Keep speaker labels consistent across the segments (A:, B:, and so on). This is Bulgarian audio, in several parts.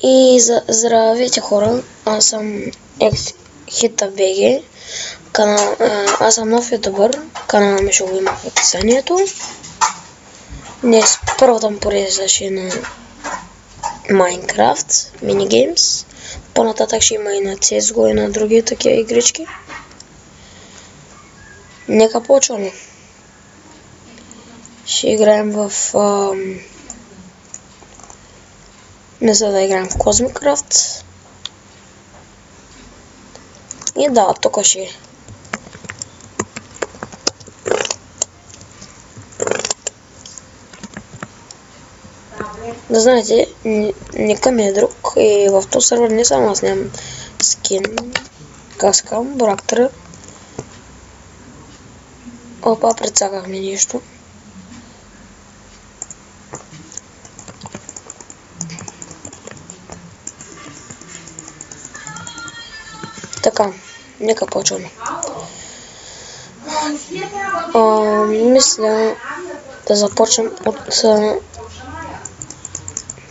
A: И здравейте хора, аз съм XHitaBG, аз съм нов ютубър, канала ми ще го има в описанието. Днес първата му поредица на Minecraft, минигеймс, по-нататък ще има и на CSGO и на други такива игрички. Нека почваме. Ще играем в... Мисля да играем в Cosmicraft. И да, тук ще... Да знаете, нека ми е друг и в този сервер не само аз нямам скин. Каскам, брактера. Опа, прецакахме нещо. Така, нека почваме. Мисля да започнем от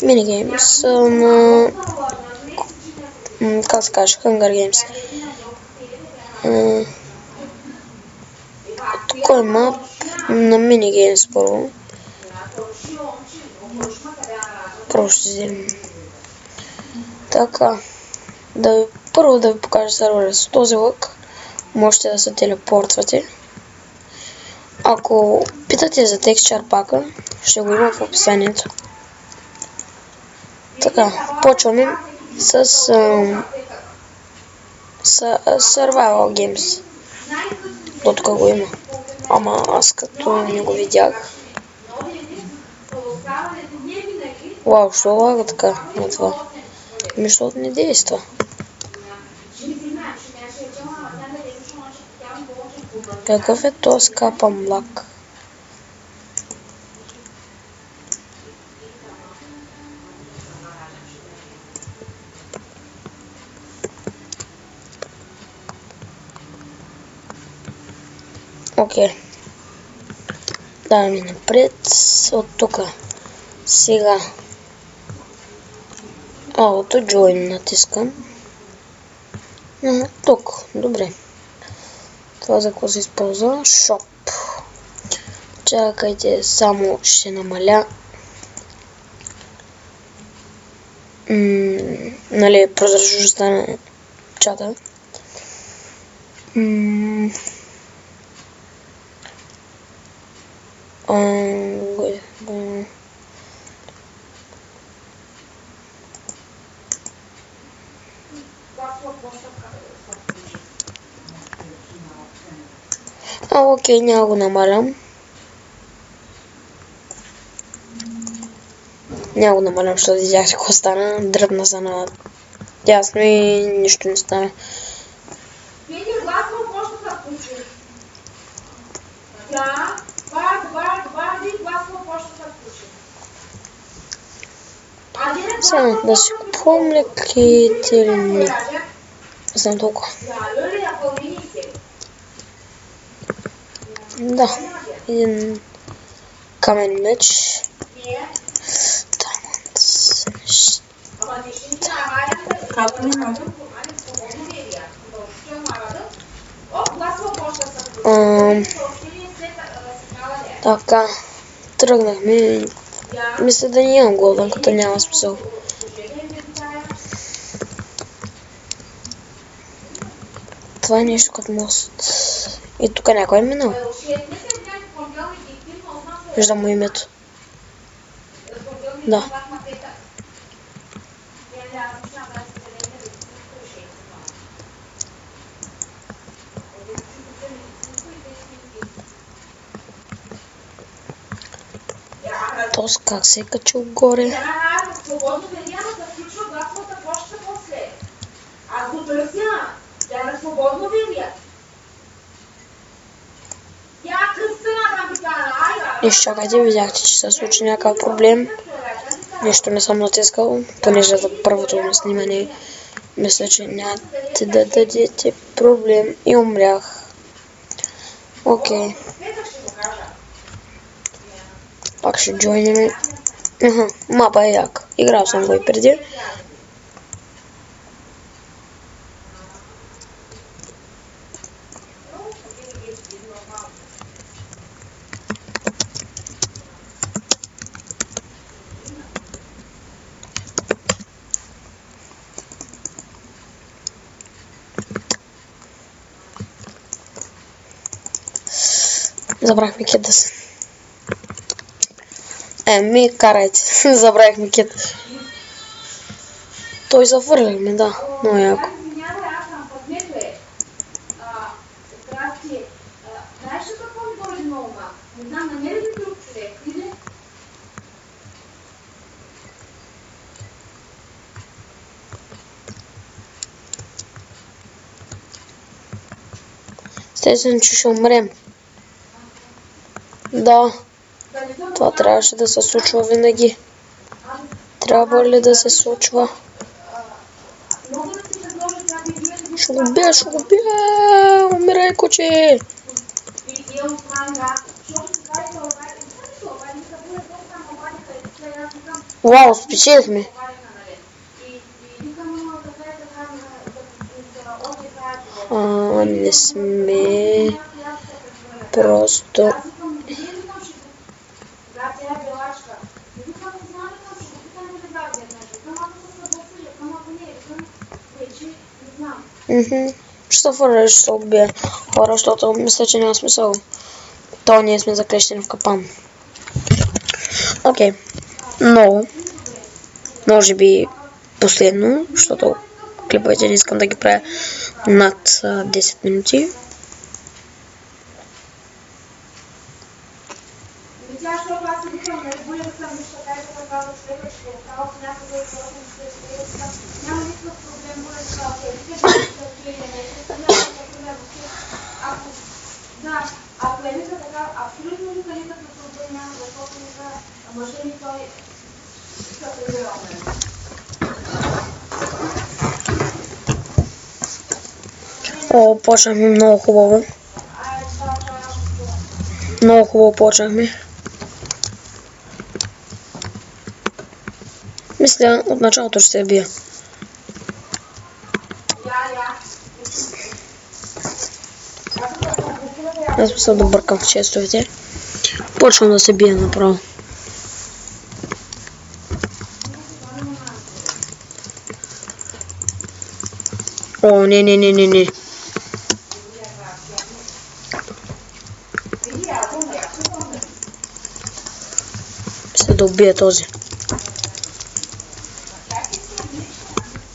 A: минигеймс на... как се каже? Hunger Games. Тук е мап на минигеймс първо. Просто ще вземем. Така. Първо да ви покажа сервера с този лък. Можете да се телепортвате. Ако питате за текстчър пака, ще го има в описанието. Така, почваме с Survival Games. До тук го има. Ама аз като не го видях. Вау, що лага така на това? Защото не действа. Какъв е този капан блак? Окей. Даваме напред от тук. Сега. Auto Join натискам. Тук. Добре. Това за какво се използва? Shop. Чакайте, само ще намаля. Нали, прозрачността на чата. Окей, няма го намалям. Няма го намалям, защото видяхте какво стана. Дръпна се на ясно и нищо не стана. Сега да си купувам леките или не. Знам толкова. Да, един камен меч. Така, тръгнахме. Мисля да нямам голден, като няма смисъл. Това е нещо като мост. И тук някой е минал. Виждам му името. Да. Тос как се е качил горе? Изчакайте, видяхте, че се случи някакъв проблем. Нещо не съм натискал, понеже за първото ми снимане мисля, че нямате да дадете проблем и умрях. Окей. Пак ще джойнем. Мапа е як. Играл съм го и преди. Забравихме кит да се... Ми карайте. Забравихме кит. Той завърляхме, да. Много яко. Естествено, че ще умрем. Да. Това трябваше да се случва винаги. Трябва ли да се случва? Ще го бия, ще го бия! Умирай, куче! Вау, спечелихме! Не сме... Просто... Ще се фърля, ще се убия хора, защото мисля, че няма смисъл. То ние сме заклещени в капан. Окей. Но, може би последно, защото клиповете не искам да ги правя над 10 минути. О, почнахме много хубаво. Много хубаво почнахме. Мисля, от началото ще се бия. Аз мисля да бъркам в честовете. Почвам да се бия направо. О, не. Мисля да убия този.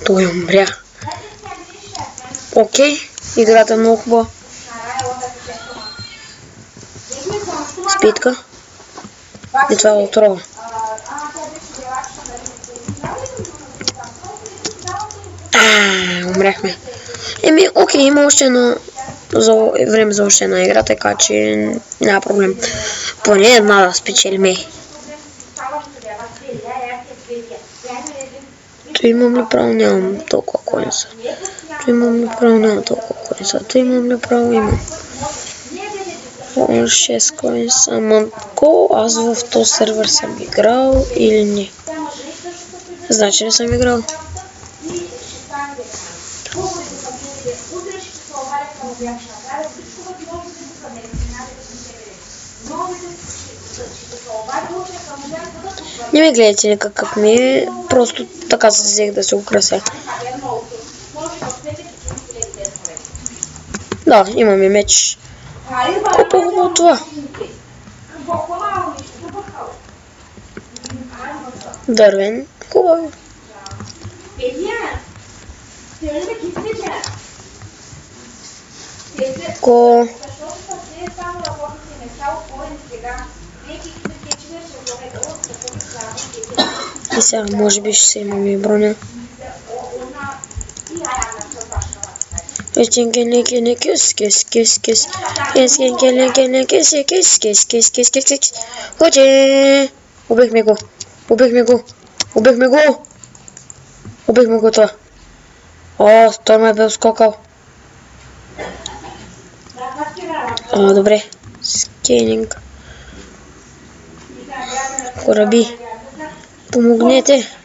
A: Той умря. Окей, играта е много хубава. Спитка. И това е отрова. Умряхме. Окей, има още едно време за още една игра, така че няма проблем. Поне една да спечелиме. Той имам ли право? Нямам толкова коница. Той имам ли право? Нямам толкова коница. Той имам ли право? Имам. 6 коница. Ама аз в този сервер съм играл или не? Значи не съм играл. Не ме гледайте какъв ми е, просто така се взех да се украся. Да, имаме меч. Колко е хубаво това? Дървен. Хубаво. И сега може би ще се имаме броня. Хоче! Убихме го. Убихме го това. О, той ме бе скокал. Добре. Скейнинг. Кораби. Помогнете.